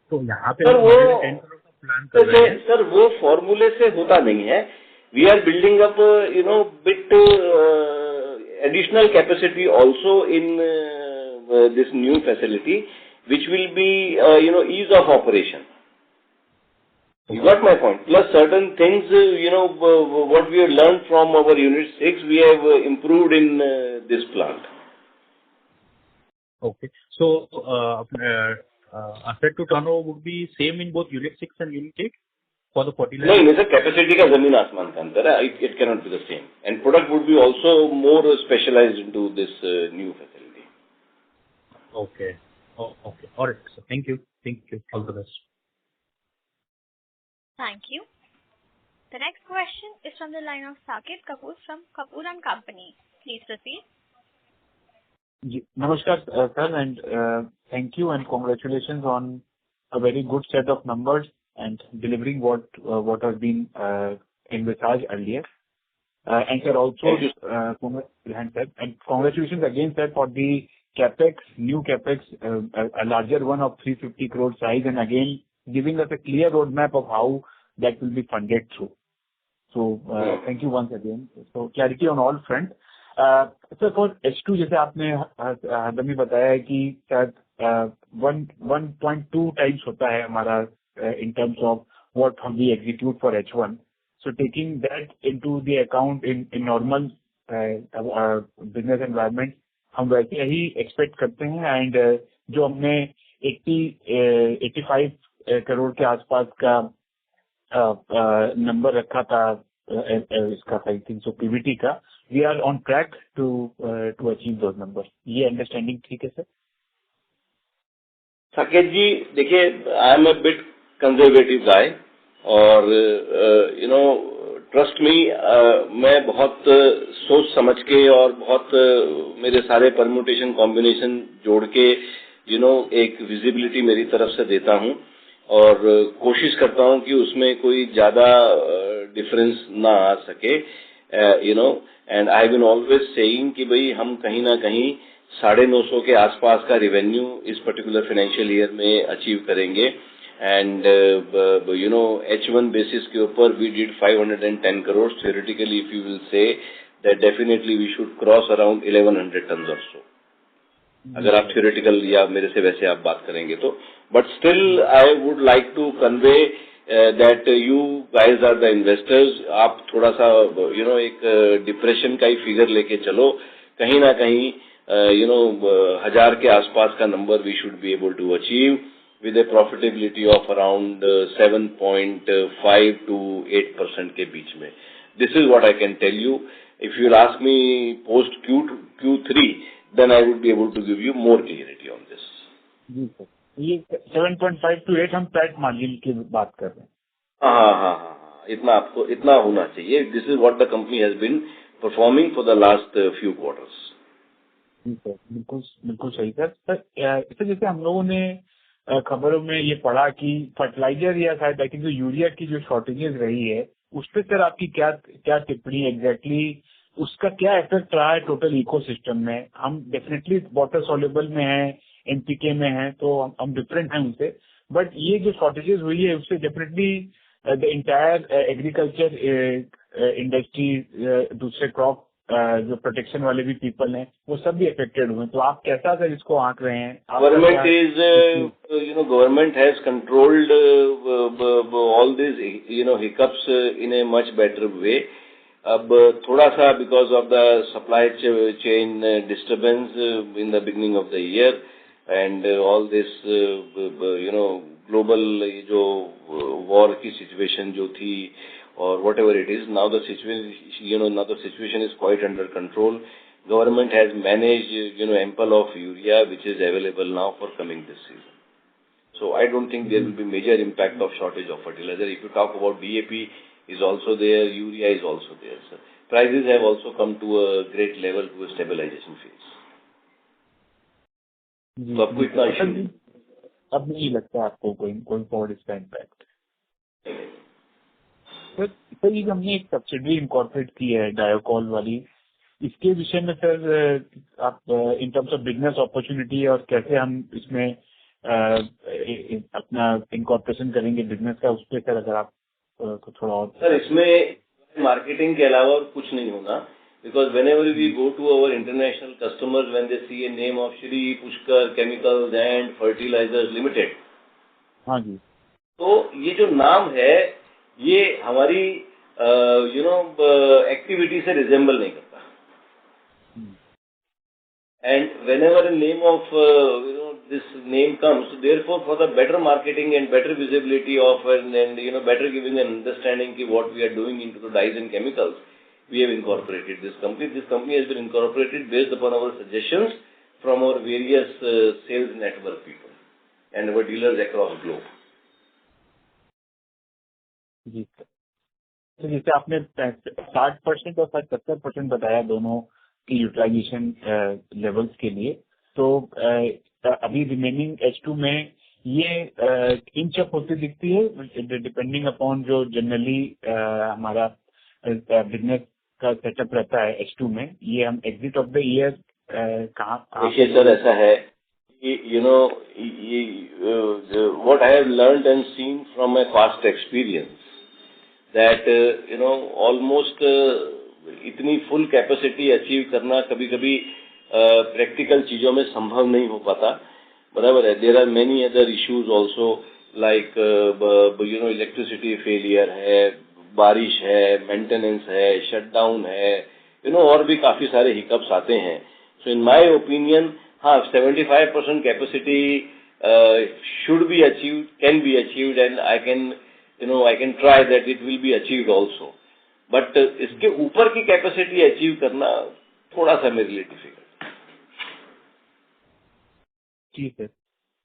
S11: तो यहाँ पे 10 करोड़ का प्लान कर रहे हैं.
S3: सर वो फॉर्मूले से होता नहीं है. We are building up bit additional capacity also in this new facility, which will be ease of operation. You got my point. Plus certain things, what we have learned from our Unit 6, we have improved in this plant.
S11: Okay. So asset to turnover would be same in both Unit 6 and Unit 8 for the fertilizer?
S3: नहीं sir, capacity का जमीन आसमान का अंतर है. It cannot be the same. And product would be also more specialized into this new facility.
S11: Okay. Okay. All right. So thank you. All the best.
S1: Thank you. The next question is from the line of Saket Kapoor from Kapoor and Company. Please proceed.
S12: Namaskar, sir, and thank you and congratulations on a very good set of numbers and delivering what has been envisaged earlier. And sir, also congratulations again, sir, for the capex, new capex, a larger one of 350 crore size, and again giving us a clear roadmap of how that will be funded through. So thank you once again. So clarity on all front. Sir, for H2 जैसे आपने हमें बताया है कि शायद 1.2 times होता है हमारा in terms of what we execute for H1. So taking that into the account in normal business environment, हम वैसे ही expect करते हैं and जो हमने 85 करोड़ के आसपास का नंबर रखा था इसका आई थिंक सो पीवीटी का, we are on track to achieve those number. ये अंडरस्टैंडिंग ठीक है सर?
S3: साकेत जी देखिए, I am a bit conservative guy और यू नो ट्रस्ट मी, मैं बहुत सोच समझ के और बहुत मेरे सारे परम्यूटेशन कॉम्बिनेशन जोड़ के यू नो एक विजिबिलिटी मेरी तरफ से देता हूं और कोशिश करता हूं कि उसमें कोई ज्यादा डिफरेंस ना आ सके, you know. And I been always saying कि भाई हम कहीं ना कहीं 950 के आसपास का रेवेन्यू इस पर्टिकुलर फाइनेंशियल ईयर में अचीव करेंगे. And you know H1 basis के ऊपर we did 510 crore. Theoretically if you will say that definitely we should cross around 1100 ton और सो, अगर आप थ्योरेटिकल या मेरे से वैसे आप बात करेंगे तो. But still I would like to convey that you guys are the investors. आप थोड़ा सा यू नो एक डिप्रेशन का ही फिगर लेके चलो, कहीं ना कहीं यू नो 1000 के आसपास का number we should be able to achieve with a profitability of around 7.5 to 8% के बीच में. This is what I can tell you. If you ask me post Q3, then I would be able to give you more clarity on this.
S12: जी sir, ये 7.5 to 8 हम PAT margin की बात कर रहे हैं.
S3: हाँ, इतना होना चाहिए. This is what the company has been performing for the last few quarters.
S12: जी सर, बिल्कुल सही सर. सर जैसे हम लोगों ने खबरों में ये पढ़ा कि फर्टिलाइजर या शायद आई थिंक यूरिया की जो शॉर्टेजेस रही है उस पर सर आपकी क्या टिप्पणी एग्जैक्टली, उसका क्या इफेक्ट रहा है टोटल इकोसिस्टम में? हम डेफिनेटली वाटर सॉल्युबल में हैं, एनपीके में हैं, तो हम डिफरेंट हैं उनसे, बट ये जो शॉर्टेजेस हुई है उससे definitely the entire agriculture industry, दूसरे क्रॉप जो प्रोटेक्शन वाले भी पीपल हैं वो सब भी अफेक्टेड हुए. तो आप कैसा सर इसको आंक रहे हैं?
S3: Government is you know government has controlled all this you know hiccups in a much better way. अब थोड़ा सा because of the supply chain disturbance in the beginning of the year and all this you know global जो war की situation जो थी or whatever it is, now the situation is quite under control. Government has managed you know ample of urea which is available now for coming this season. So I don't think there will be major impact of shortage of fertilizer. If you talk about DAP is also there, urea is also there, sir. Prices have also come to a great level, to a stabilization phase.
S12: तो आपको इतना issue अब नहीं लगता आपको कोई forward इसका impact? Sir ये हमने एक सब्सिडी इंकॉर्पोरेट की है डायोकॉल वाली, इसके विषय में सर आप इन टर्म्स ऑफ बिजनेस अपॉर्चुनिटी और कैसे हम इसमें अपना इंकॉर्पोरेशन करेंगे बिजनेस का, उस पर सर अगर आप थोड़ा और.
S3: सर इसमें मार्केटिंग के अलावा और कुछ नहीं होना, because whenever we go to our international customers when they see a name of Shri Pushkar chemicals and fertilizers limited,
S12: हाँ जी,
S3: तो ये जो नाम है ये हमारी यू नो एक्टिविटी से रिजेंबल नहीं करता. And whenever name of you know this name comes, therefore for the better marketing and better visibility of and you know better giving an understanding की what we are doing into the dyes and chemicals, we have incorporated this company. This company has been incorporated based upon our suggestions from our various sales network people and our dealers across globe.
S12: जी sir, तो जैसे आपने 60% और 70% बताया दोनों की utilisation levels के लिए, तो अभी रिमेनिंग H2 में ये इंच अप होती दिखती है डिपेंडिंग अपॉन जो जनरली हमारा बिजनेस का सेटअप रहता है H2 में. ये हम एग्जिट ऑफ द ईयर कहाँ?
S3: देखिए सर ऐसा है, you know, what I have learned and seen from my past experience, that almost इतनी full capacity achieve करना कभी-कभी practical चीजों में संभव नहीं हो पाता, बराबर है. There are many other issues also like electricity failure है, बारिश है, maintenance है, shutdown है, और भी काफी सारे hiccups आते हैं. So in my opinion, हाँ 75% capacity should be achieved, can be achieved, and I can try that it will be achieved also. But इसके ऊपर की capacity achieve करना थोड़ा सा मेरे लिए difficult.
S12: ठीक है.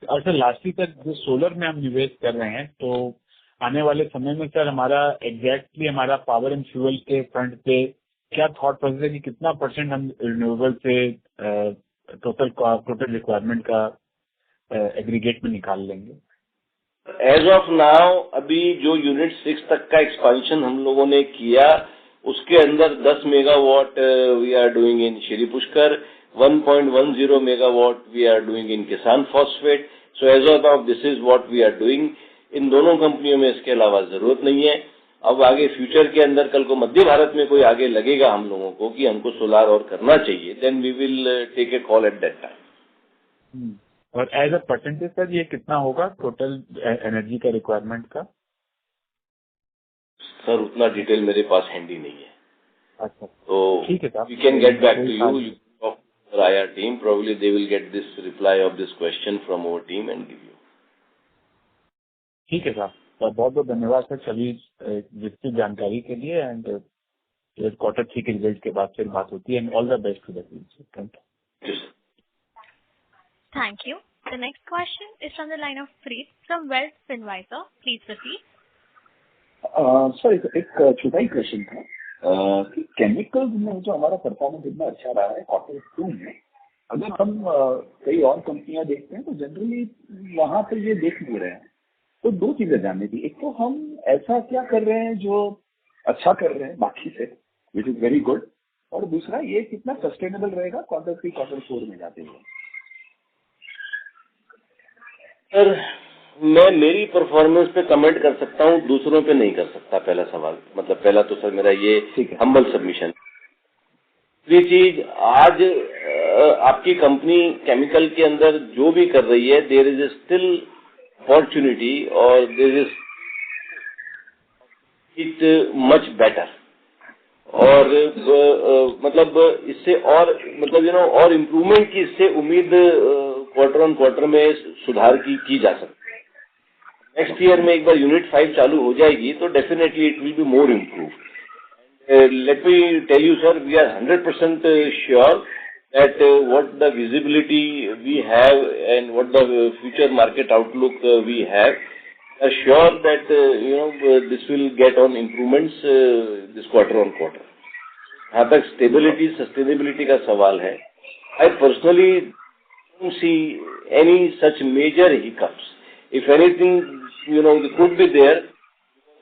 S12: और सर लास्टली सर जो सोलर में हम निवेश कर रहे हैं, तो आने वाले समय में सर हमारा एग्जैक्टली हमारा पावर एंड फ्यूल के फ्रंट पे क्या थॉट प्रोसेस है कि कितना % हम रिन्यूएबल से टोटल रिक्वायरमेंट का एग्रीगेट में निकाल लेंगे?
S3: एज ऑफ नाउ अभी जो यूनिट 6 तक का एक्सपेंशन हम लोगों ने किया, उसके अंदर 10 megawatt we are doing in Shri Pushkar, 1.10 megawatt we are doing in Kisan phosphate. So as of now this is what we are doing. इन दोनों कंपनियों में इसके अलावा जरूरत नहीं है. अब आगे फ्यूचर के अंदर कल को मध्य भारत में कोई आगे लगेगा हम लोगों को कि हमको सोलार और करना चाहिए, then we will take a call at that time.
S12: और एज अ परसेंटेज सर ये कितना होगा टोटल एनर्जी का रिक्वायरमेंट का?
S3: सर उतना डिटेल मेरे पास हैंडी नहीं है.
S12: अच्छा,
S3: तो
S12: ठीक है साहब,
S3: we can get back to you. You talk to our team, probably they will get this reply of this question from our team and give you.
S12: ठीक है साहब, बहुत बहुत धन्यवाद सर सभी विस्तृत जानकारी के लिए. एंड Q3 के रिजल्ट के बाद फिर बात होती है. And all the best to the team. Thank you.
S1: Thank you. The next question is from the line of Preet from Wealth Advisor. Please proceed.
S5: Sir एक छोटा ही क्वेश्चन था कि केमिकल्स में जो हमारा परफॉर्मेंस इतना अच्छा रहा है Q2 में, अगर हम कई और कंपनियां देखते हैं तो जनरली वहां पे ये देख नहीं रहे हैं. तो दो चीजें जाननी थी. एक तो हम ऐसा क्या कर रहे हैं जो अच्छा कर रहे हैं बाकी से, विच इज वेरी गुड, और दूसरा ये कितना सस्टेनेबल रहेगा Q3 Q4 में जाते हुए.
S3: सर मैं मेरी परफॉर्मेंस पे कमेंट कर सकता हूँ, दूसरों पे नहीं कर सकता. पहला सवाल, मतलब पहला तो सर मेरा ये हम्बल सबमिशन. दूसरी चीज, आज आपकी कंपनी केमिकल के अंदर जो भी कर रही है, देयर इज स्टिल अपॉर्चुनिटी और there is it much better. और मतलब इससे और मतलब और इम्प्रूवमेंट की इससे उम्मीद क्वार्टर ऑन क्वार्टर में सुधार की जा सकती है. नेक्स्ट ईयर में एक बार यूनिट 5 चालू हो जाएगी तो definitely it will be more improve. Let me tell you sir, we are 100% sure that what the visibility we have and what the future market outlook we have, are sure that this will get on improvements this quarter on quarter. जहाँ तक stability sustainability का सवाल है, I personally don't see any such major hiccups. If anything, they could be there.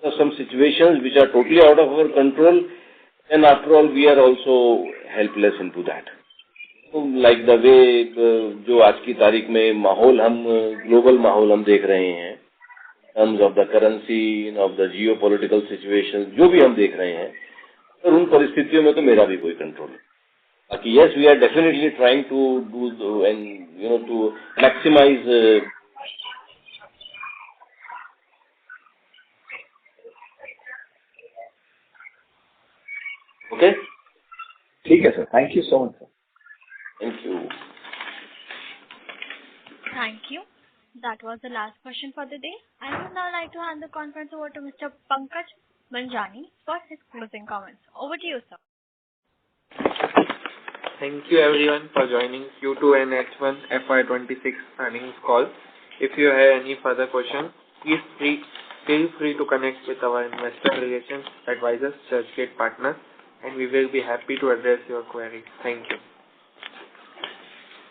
S3: There are some situations which are totally out of our control, and after all we are also helpless into that. Like the way जो आज की तारीख में माहौल हम global माहौल हम देख रहे हैं, terms of the currency, of the Jio political situation जो भी हम देख रहे हैं, और उन परिस्थितियों में तो मेरा भी कोई कंट्रोल नहीं. बाकी yes, we are definitely trying to do and to maximize. Okay,
S5: ठीक है sir. Thank you so much sir.
S3: Thank you.
S1: Thank you. That was the last question for the day. I would now like to hand the conference over to Mr. Pankaj Manjani for his closing comments. Over to you, sir.
S2: Thank you everyone for joining Q2 and H1 FY26 earnings call. If you have any further questions, please feel free to connect with our investor relations advisors, Churchgate Partners, and we will be happy to address your queries. Thank you.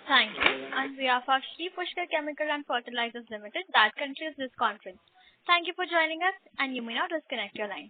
S1: Thank you. On behalf of Shri Pushkar Chemical and Fertilizers Limited, that concludes this conference. Thank you for joining us, and you may now disconnect your lines.